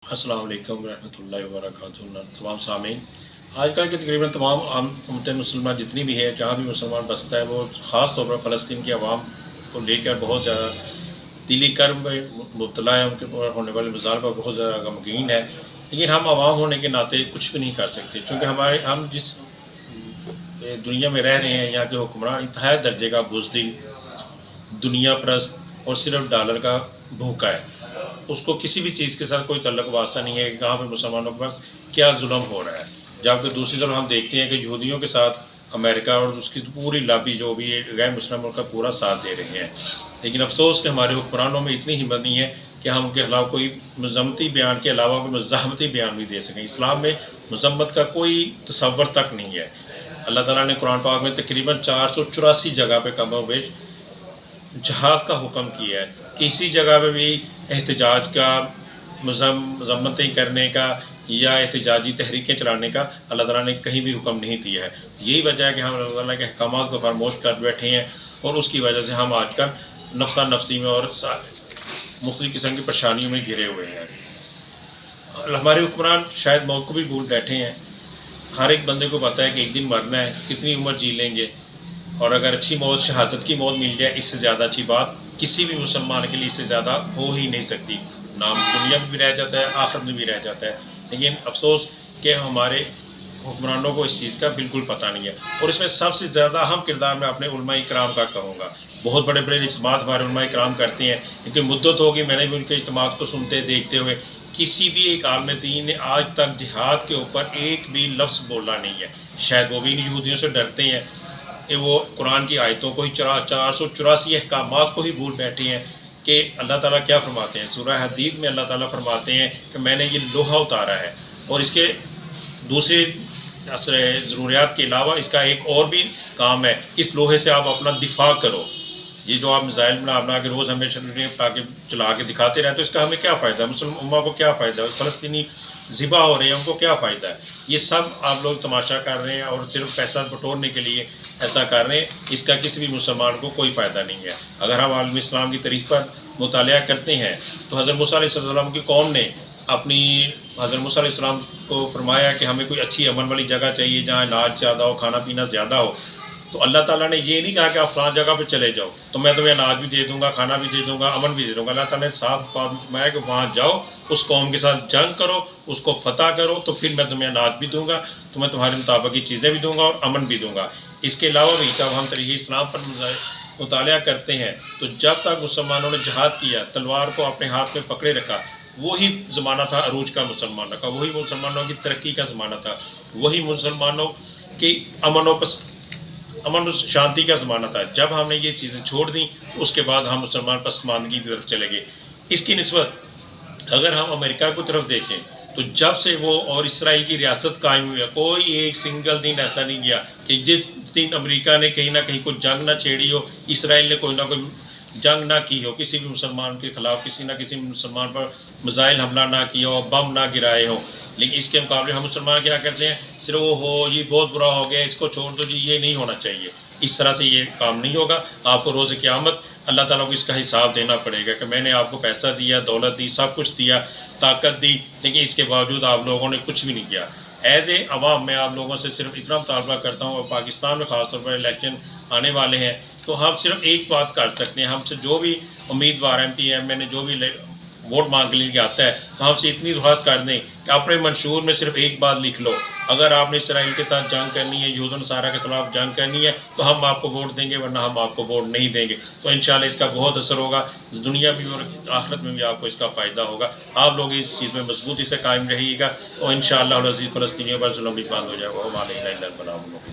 अस्सलाम वालेकुम रहमतुल्लाहि व बरकातुहू। तमाम सामीन, आजकल के तकरीबन तमाम उम्मत मुसलमान जितनी भी है, जहाँ भी मुसलमान बसता है, वो ख़ास तौर पर फ़लस्तीन की आवाम को लेकर बहुत ज़्यादा दिली कर्ब में मुब्तला है। उनके ऊपर होने वाले मज़ाल पर बहुत ज़्यादा गमगीन है। लेकिन हम आवाम होने के नाते कुछ भी नहीं कर सकते, क्योंकि हम जिस दुनिया में रह रहे हैं, यहाँ के हुक्मरान इंतहाई दर्जे का बुज़दिल, दुनिया परस्त और सिर्फ डॉलर का भूखा है। उसको किसी भी चीज़ के साथ कोई तल्लुक़ वास्ता नहीं है कि कहाँ पर मुसलमानों के पास क्या जुल्म हो रहा है। जबकि दूसरी तरफ हम देखते हैं कि यहूदियों के साथ अमेरिका और उसकी पूरी लॉबी जो भी है गैर मुस्लिम का पूरा साथ दे रहे हैं। लेकिन अफसोस कि हमारे हुक्मरानों में इतनी हिम्मत नहीं है कि हम उनके खिलाफ कोई मज़म्मती बयान के अलावा कोई मज़ाहमती बयान भी दे सकें। इस्लाम में मज़म्मत का कोई तसव्वुर तक नहीं है। अल्लाह ताला ने कुरान पाक में तकरीबन 484 जगह पे कम व बेश जहाद का हुक्म किया है। किसी जगह पे भी एहतजाज का, मज़म्मतें करने का या एहतजाजी तहरीकें चलाने का अल्लाह ताला ने कहीं भी हुक्म नहीं दिया है। यही वजह है कि हम अल्लाह ताला के अहकामात को फरामोश कर बैठे हैं और उसकी वजह से हम आजकल नफ्सा नफसी में और मुख्तलिफ़ किस्म की परेशानियों में घिरे हुए हैं। हमारे हुक्मरान शायद मौत को भी भूल बैठे हैं। हर एक बंदे को पता है कि एक दिन मरना है, कितनी उम्र जी लेंगे, और अगर अच्छी मौत, शहादत की मौत मिल जाए, इससे ज़्यादा अच्छी बात किसी भी मुसलमान के लिए इससे ज़्यादा हो ही नहीं सकती। नाम दुनिया में भी रह जाता है, आखिरत में भी रह जाता है। लेकिन अफसोस कि हमारे हुक्मरानों को इस चीज़ का बिल्कुल पता नहीं है। और इसमें सबसे ज़्यादा अहम किरदार मैं अपने उलमा इकराम का कहूँगा। बहुत बड़े बड़े इज्तिमात हमारे उलमा इकराम करते हैं, लेकिन मुद्दत होगी मैंने भी उनके इज्तिमात को सुनते देखते हुए किसी भी एक आलम दीन ने आज तक जिहाद के ऊपर एक भी लफ्ज़ बोला नहीं है। शायद वो भी इन यहूदियों से डरते हैं कि वो कुरान की आयतों को ही 484 अहकामात को ही भूल बैठे हैं कि अल्लाह ताला क्या फरमाते हैं। सूरह हदीद में अल्लाह ताला फरमाते हैं कि मैंने ये लोहा उतारा है, और इसके दूसरे ज़रूरियात के अलावा इसका एक और भी काम है, इस लोहे से आप अपना दिफा करो। ये जो आप मिसाइल बना के रोज़ हमें ताकि चला के दिखाते रहते, तो इसका हमें क्या फ़ायदा, मुस्लिम उम्मा को क्या फ़ायदा है, फ़लस्तीनी ज़िबा हो रहे हैं, उनको क्या फ़ायदा है। ये सब आप लोग तमाशा कर रहे हैं और सिर्फ पैसा बटोरने के लिए ऐसा कर रहे हैं। इसका किसी भी मुसलमान को कोई फ़ायदा नहीं है। अगर हम आलम इस्लाम की तारीख़ पर मुतालिया करते हैं तो हज़रत मूसा अलैहिस्सलाम की कौम ने अपनी हज़रत मूसा अलैहिस्सलाम को फरमाया कि हमें कोई अच्छी अमन वाली जगह चाहिए जहाँ अनाज ज़्यादा हो, खाना पीना ज़्यादा हो। तो अल्लाह ताला ने ये नहीं कहा कि आप फ़लाँ जगह पे चले जाओ तो मैं तुम्हें अनाज भी दे दूँगा, खाना भी दे दूँगा, अमन भी दे दूँगा। अल्लाह ताला ने साफ बात फरमाया कि वहाँ जाओ, उस कौम के साथ जंग करो, उसको फ़तह करो, तो फिर मैं तुम्हें अनाज भी दूँगा, तुम्हें तुम्हारे मुताबिक की चीज़ें भी दूँगा और अमन भी दूँगा। इसके अलावा भी जब हम तरीक़े इस्लाम पर मुतालिया करते हैं तो जब तक मुसलमानों ने जहाद किया, तलवार को अपने हाथ में पकड़े रखा, वही ज़माना था अरूज का मुसलमानों का, वही मुसलमानों की तरक्की का ज़माना था, वही मुसलमानों की अमन शांति का ज़माना था। जब हमने ये चीज़ें छोड़ दी उसके बाद हम मुसलमान पसमानदगी की तरफ चले गए। इसकी निस्बत अगर हम अमेरिका की तरफ देखें तो जब से वो और इसराइल की रियासत कायम हुई है, कोई एक सिंगल दिन ऐसा नहीं गया कि जिस दिन अमेरिका ने कहीं ना कहीं कोई जंग ना छेड़ी हो, इसराइल ने कोई ना कोई जंग ना की हो, किसी भी मुसलमान के ख़िलाफ़ किसी ना किसी मुसलमान पर मिसाइल हमला ना किया हो, बम ना गिराए हो। लेकिन इसके मुकाबले हम मुसलमान क्या करते हैं, सिर्फ वो हो ये बहुत बुरा हो गया, इसको छोड़ दो जी, ये नहीं होना चाहिए। इस तरह से ये काम नहीं होगा। आपको रोज़ क़यामत अल्लाह ताला को इसका हिसाब देना पड़ेगा कि मैंने आपको पैसा दिया, दौलत दी, सब कुछ दिया, ताकत दी, लेकिन इसके बावजूद आप लोगों ने कुछ भी नहीं किया। एज़ ए अवाम मैं आप लोगों से सिर्फ इतना मुतालबा करता हूँ, और पाकिस्तान में ख़ास तौर पर इलेक्शन आने वाले हैं तो हम सिर्फ एक बात कर सकते हैं, हमसे जो भी उम्मीदवार MP MA ने जो भी वोट मांग के लिए आता है तो हमसे इतनी दरख्वास्त कर दें कि अपने मंशूर में सिर्फ एक बात लिख लो, अगर आपने इसराइल के साथ जंग करनी है, यहूद नसारा के खिलाफ जंग करनी है तो हम आपको वोट देंगे, वरना हम आपको वोट नहीं देंगे। तो इंशाल्लाह इसका बहुत असर होगा, दुनिया में और आखिरत में भी आपको इसका फ़ायदा होगा। आप लोग इस चीज़ में मजबूती से कायम रहिएगा तो इंशाअल्लाह अज़ीज़ फ़लस्तीनियों पर जुल्म भी बंद हो जाएगा।